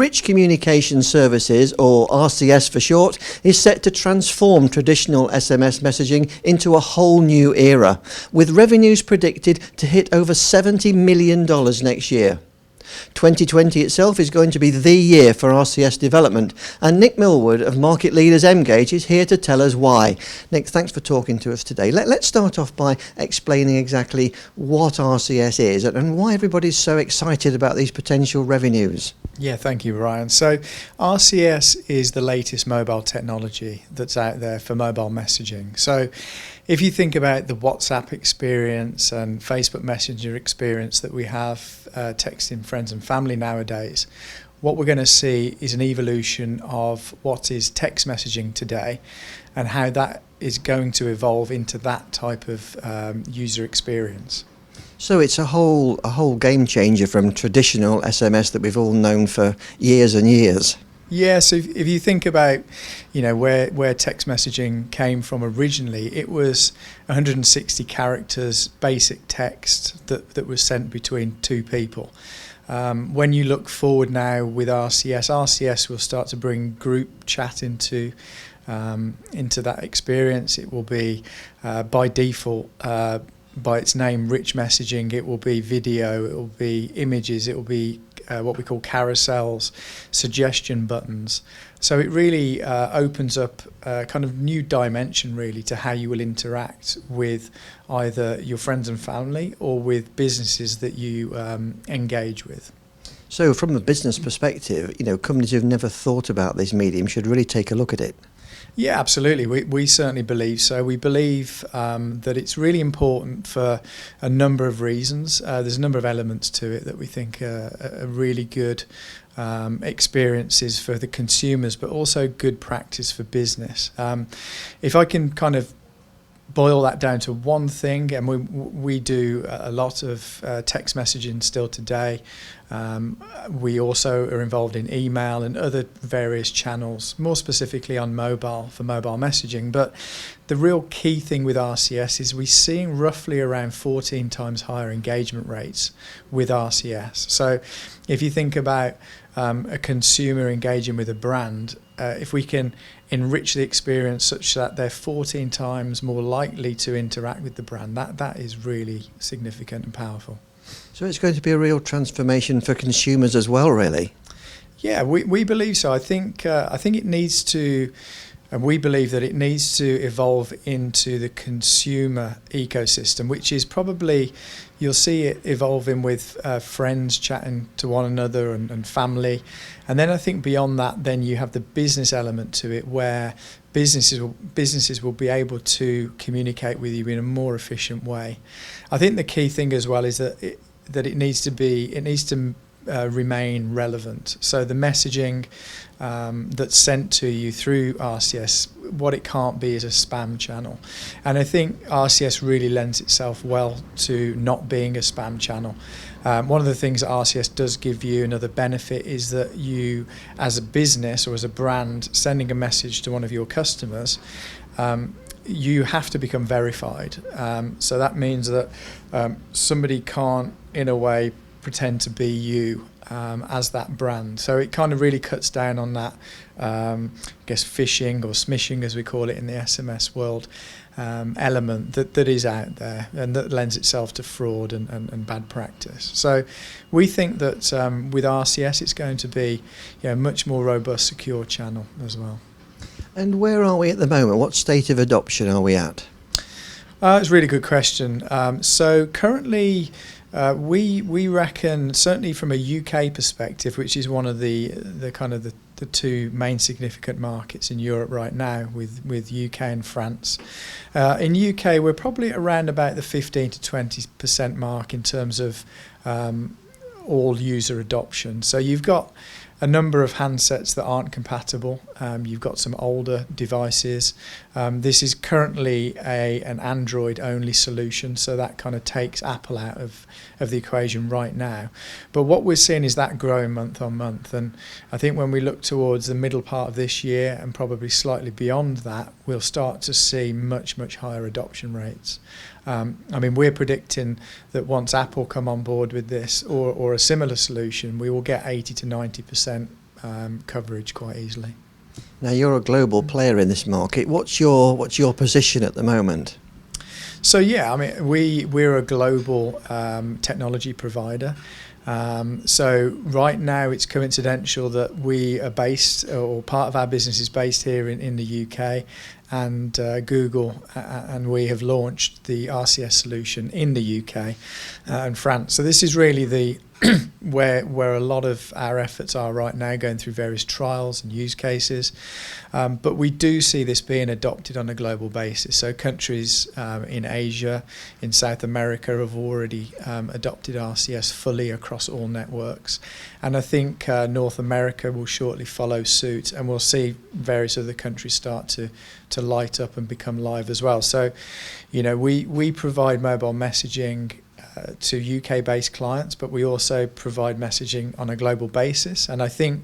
Rich Communication Services, or RCS for short, is set to transform traditional SMS messaging into a whole new era, with revenues predicted to hit over $70 million next year. 2020 itself is going to be the year for RCS development, and Nick Millward of market leaders mGage is here to tell us why. Nick, thanks for talking to us today. Let's start off by explaining exactly what RCS is and why everybody's so excited about these potential revenues. Yeah, thank you, Ryan. So RCS is the latest mobile technology that's out there for mobile messaging. So if you think about the WhatsApp experience and Facebook Messenger experience that we have texting friends and family nowadays, what we're going to see is an evolution of what is text messaging today and how that is going to evolve into that type of user experience. So it's a whole game changer from traditional SMS that we've all known for years and years. Yeah, so if you think about, where text messaging came from originally, it was 160 characters, basic text that was sent between two people. When you look forward now with RCS will start to bring group chat into that experience. It will be by default. By its name, rich messaging. It will be video, it will be images, it will be what we call carousels, suggestion buttons. So it really opens up a kind of new dimension really to how you will interact with either your friends and family or with businesses that you engage with. So from a business perspective, companies who've never thought about this medium should really take a look at it. Yeah, absolutely. We certainly believe so. We believe that it's really important for a number of reasons. There's a number of elements to it that we think are really good experiences for the consumers, but also good practice for business. If I can kind of boil that down to one thing, and we do a lot of text messaging still today. We also are involved in email and other various channels, more specifically on mobile for mobile messaging. But the real key thing with RCS is we're seeing roughly around 14 times higher engagement rates with RCS. So if you think about a consumer engaging with a brand, if we can enrich the experience such that they're 14 times more likely to interact with the brand, that is really significant and powerful. So it's going to be a real transformation for consumers as well, really. Yeah, we believe so. I think it needs to, and we believe that it needs to evolve into the consumer ecosystem, which is probably, you'll see it evolving with friends chatting to one another and family. And then I think beyond that, then you have the business element to it, where businesses will be able to communicate with you in a more efficient way. I think the key thing as well is that it needs to remain relevant. So the messaging that's sent to you through RCS, what it can't be is a spam channel. And I think RCS really lends itself well to not being a spam channel. One of the things that RCS does give you, another benefit, is that you, as a business or as a brand, sending a message to one of your customers, you have to become verified. So that means that somebody can't, in a way, pretend to be you as that brand. So it kind of really cuts down on that, phishing or smishing, as we call it in the SMS world, element that is out there and that lends itself to fraud and bad practice. So we think that with RCS it's going to be a much more robust, secure channel as well. And where are we at the moment? What state of adoption are we at? It's a really good question. So currently we reckon, certainly from a UK perspective, which is one of the kind of the two main significant markets in Europe right now with UK and France. In UK, we're probably around about the 15 to 20% mark in terms of all user adoption. So you've got a number of handsets that aren't compatible. You've got some older devices. This is currently an Android-only solution, so that kind of takes Apple out of the equation right now. But what we're seeing is that growing month on month, and I think when we look towards the middle part of this year and probably slightly beyond that, we'll start to see much, much higher adoption rates. We're predicting that once Apple come on board with this or a similar solution, we will get 80 to 90% coverage quite easily. Now, you're a global player in this market. What's your position at the moment? So yeah, I mean, we're a global technology provider. So right now it's coincidental that we are based, or part of our business is based here in the UK, and Google and we have launched the RCS solution in the UK and France. So this is really the where a lot of our efforts are right now, going through various trials and use cases. But we do see this being adopted on a global basis. So countries in Asia, in South America have already adopted RCS fully across all networks. And I think North America will shortly follow suit, and we'll see various other countries start to light up and become live as well. So, you know, we provide mobile messaging to UK-based clients, but we also provide messaging on a global basis. And I think,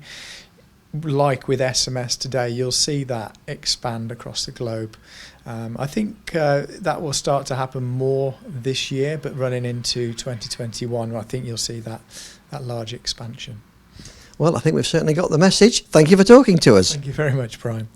like with SMS today, you'll see that expand across the globe. I think that will start to happen more this year, but running into 2021, I think you'll see that large expansion. Well, I think we've certainly got the message. Thank you for talking to us. Thank you very much, Brian.